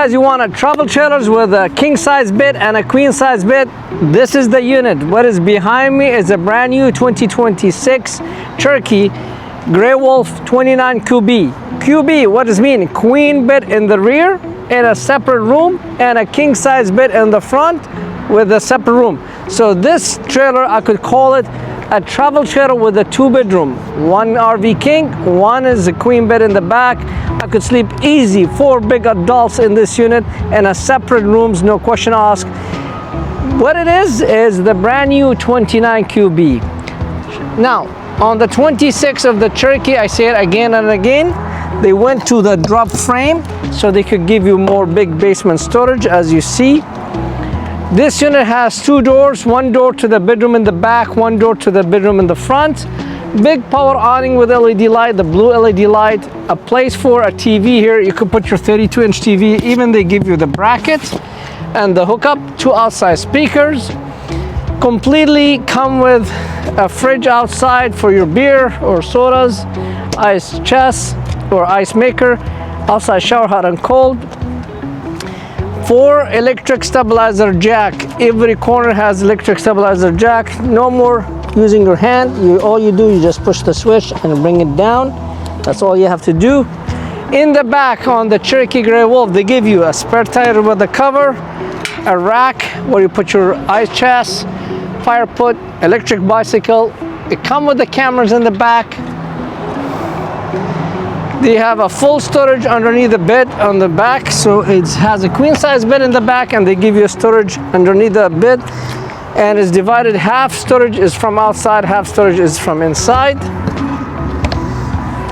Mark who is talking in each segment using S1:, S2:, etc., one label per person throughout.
S1: Guys, you want a travel trailers with a king size bed and a queen size bed, this is the unit. What is behind me is a brand new 2026 Cherokee Grey Wolf 29 QB. QB, what does it mean? Queen bed in the rear in a separate room and a king size bed in the front with a separate room. So this trailer, I could call it a travel trailer with a 2-bedroom. One RV king, one is a queen bed in the back. I could sleep easy, 4 big adults in this unit in a separate rooms, no question asked. What it is the brand new 29 QB. Now, on the 26 of the Cherokee, I say it again and again, they went to the drop frame so they could give you more big basement storage, as you see. This unit has 2 doors, 1 door to the bedroom in the back, 1 door to the bedroom in the front. Big power awning with LED light, the blue LED light, a place for a TV here. You could put your 32-inch TV. Even they give you the bracket and the hookup, 2 outside speakers. Completely come with a fridge outside for your beer or sodas, ice chest or ice maker, outside shower, hot and cold. 4 electric stabilizer jack. Every corner has electric stabilizer jack. No more using your hand. All you do, you just push the switch and bring it down. That's all you have to do. In the back on the Cherokee Grey Wolf, they give you a spare tire with a cover, a rack where you put your ice chest, fire put, electric bicycle. It comes with the cameras in the back. They have a full storage underneath the bed on the back, so it has a queen size bed in the back and they give you a storage underneath the bed, and it's divided. Half storage is from outside, half storage is from inside.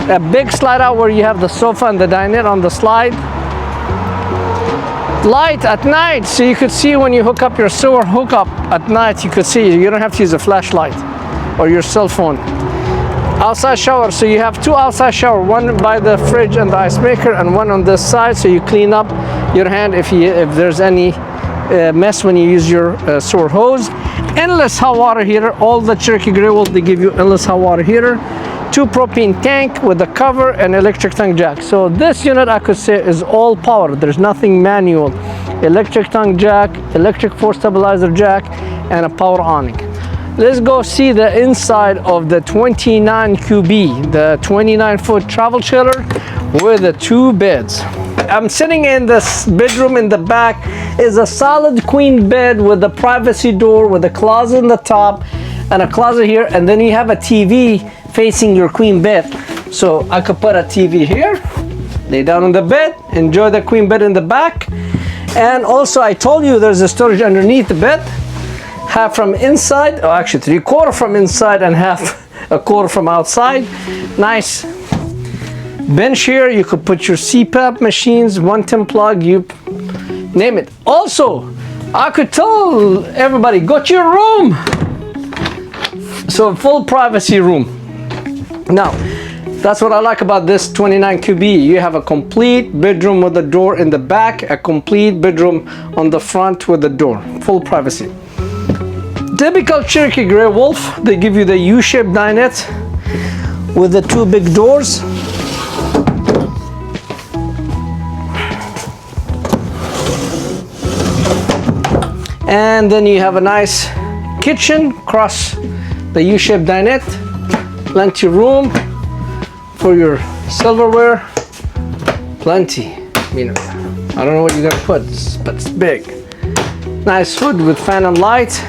S1: A big slide out where you have the sofa and the dinette on the slide. Light at night, so you could see when you hook up your sewer hookup at night, you could see. You don't have to use a flashlight or your cell phone. Outside shower, so you have 2 outside shower, one by the fridge and the ice maker and one on this side, so you clean up your hand if there's any mess when you use your sewer hose. Endless hot water heater. All the Cherokee Grey Wolf, they give you endless hot water heater. 2 propane tank with the cover and electric tongue jack. So this unit, I could say, is all power. There's nothing manual. Electric tongue jack, electric 4 stabilizer jack, and a power awning. Let's go see the inside of the 29 QB, the 29-foot travel trailer with the 2 beds. I'm sitting in this bedroom in the back. Is a solid queen bed with a privacy door with a closet in the top and a closet here, and then you have a TV facing your queen bed. So I could put a TV here, lay down on the bed, enjoy the queen bed in the back. And also I told you there's a storage underneath the bed. Half from inside, or actually 3/4 from inside and half a quarter from outside. Nice bench here. You could put your CPAP machines, 110 plug, you name it. Also, I could tell everybody, go to your room. So full privacy room. Now, that's what I like about this 29 QB. You have a complete bedroom with a door in the back, a complete bedroom on the front with a door, full privacy. Typical Cherokee Grey Wolf, they give you the U-shaped dinette with the 2 big doors. And then you have a nice kitchen across the U-shaped dinette. Plenty room for your silverware. Plenty. I mean, I don't know what you're gonna put, but it's big. Nice hood with fan and light.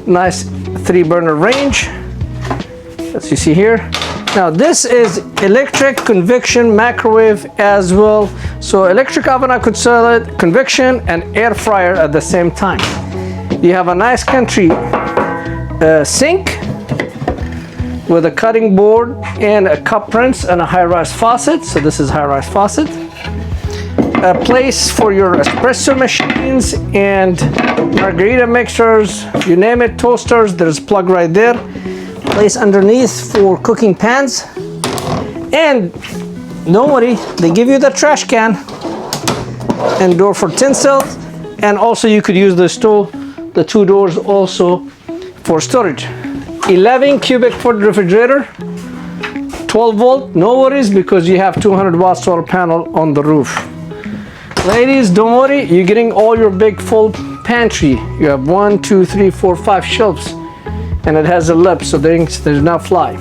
S1: Nice 3-burner range, as you see here. Now this is electric convection microwave as well. So electric oven, I could sell it, convection and air fryer at the same time. You have a nice country sink with a cutting board and a cup rinse and a high-rise faucet. So this is high-rise faucet. A place for your espresso machines and margarita mixers, you name it, toasters, there's a plug right there. Place underneath for cooking pans. And don't worry, they give you the trash can and door for tinsel. And also you could use the 2 doors also for storage. 11 cubic foot refrigerator, 12 volt, no worries because you have 200 watt solar panel on the roof. Ladies, don't worry, you're getting all your big full pantry. You have 1, 2, 3, 4, 5 shelves, and it has a lip, so there's no fly.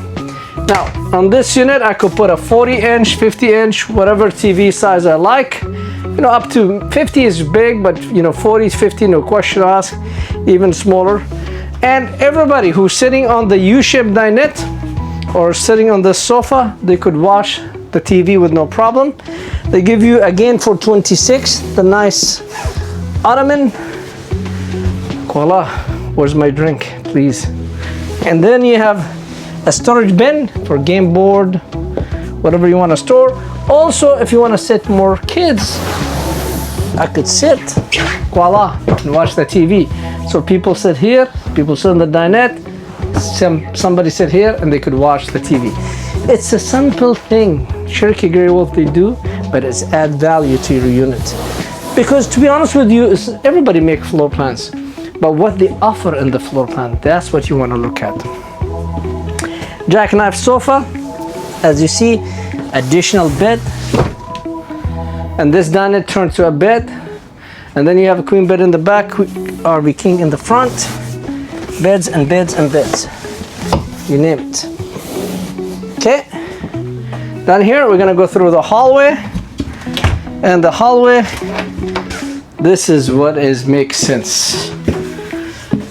S1: Now, on this unit, I could put a 40-inch, 50-inch, whatever TV size I like. You know, up to 50 is big, but you know, 40, 50, no question asked, even smaller. And everybody who's sitting on the U-shaped dinette or sitting on the sofa, they could watch the TV with no problem. They give you again for $26 the nice ottoman. Voila, where's my drink, please? And then you have a storage bin for game board, whatever you want to store. Also, if you want to sit more kids, I could sit, voila, and watch the TV. So people sit here, people sit on the dinette, somebody sit here, and they could watch the TV. It's a simple thing, Cherokee Grey Wolf they do, but it's add value to your unit. Because to be honest with you, everybody make floor plans, but what they offer in the floor plan, that's what you want to look at. Jackknife sofa, as you see, additional bed, and this dinette turns to a bed, and then you have a queen bed in the back, RV King in the front, beds and beds and beds, you name it. Okay, down here we're gonna go through the hallway, and the hallway, this is what makes sense.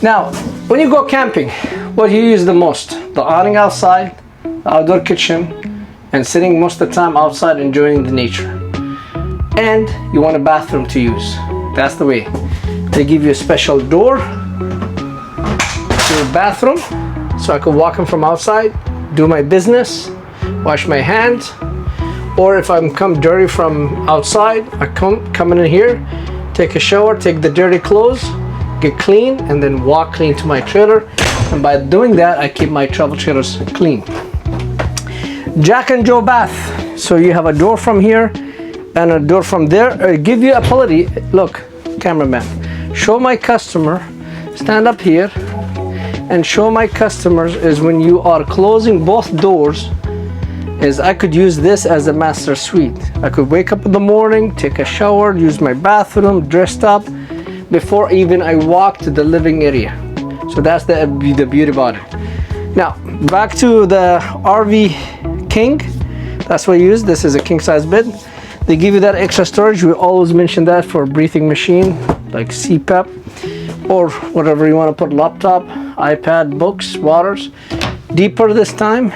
S1: Now, when you go camping, what do you use the most? The awning outside, the outdoor kitchen, and sitting most of the time outside enjoying the nature. And you want a bathroom to use. That's the way. They give you a special door to your bathroom, so I could walk in from outside, do my business, wash my hands, or if I'm come dirty from outside, I come in here, take a shower, take the dirty clothes, get clean, and then walk clean to my trailer. And by doing that, I keep my travel trailers clean. Jack and Joe bath. So you have a door from here and a door from there. Give you ability. Look, cameraman, show my customer, stand up here and show my customers is when you are closing both doors, is I could use this as a master suite. I could wake up in the morning, take a shower, use my bathroom, dressed up before even I walk to the living area. So that's the beauty about it. Now, back to the RV King. That's what I use. This is a king size bed. They give you that extra storage. We always mention that for breathing machine, like CPAP, or whatever you want to put, laptop, iPad, books, waters. Deeper this time.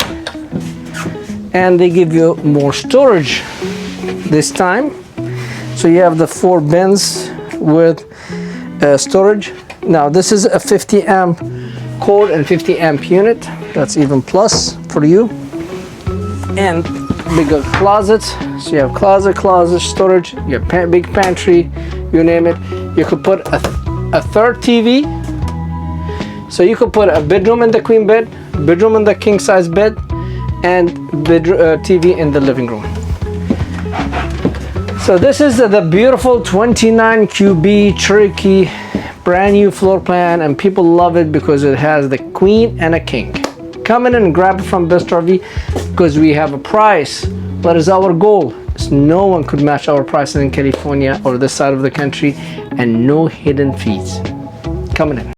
S1: And they give you more storage this time. So you have the 4 bins with storage. Now this is a 50 amp cord and 50 amp unit. That's even plus for you. And bigger closets. So you have closet, storage, you have big pantry, you name it. You could put a third TV. So you could put a bedroom in the queen bed, bedroom in the king size bed, and TV in the living room. So this is the beautiful 29 QB Cherokee brand new floor plan, and people love it because it has the queen and a king. Come in and grab it from Best RV because we have a price. What is our goal? No one could match our prices in California or this side of the country, and no hidden fees. Coming in.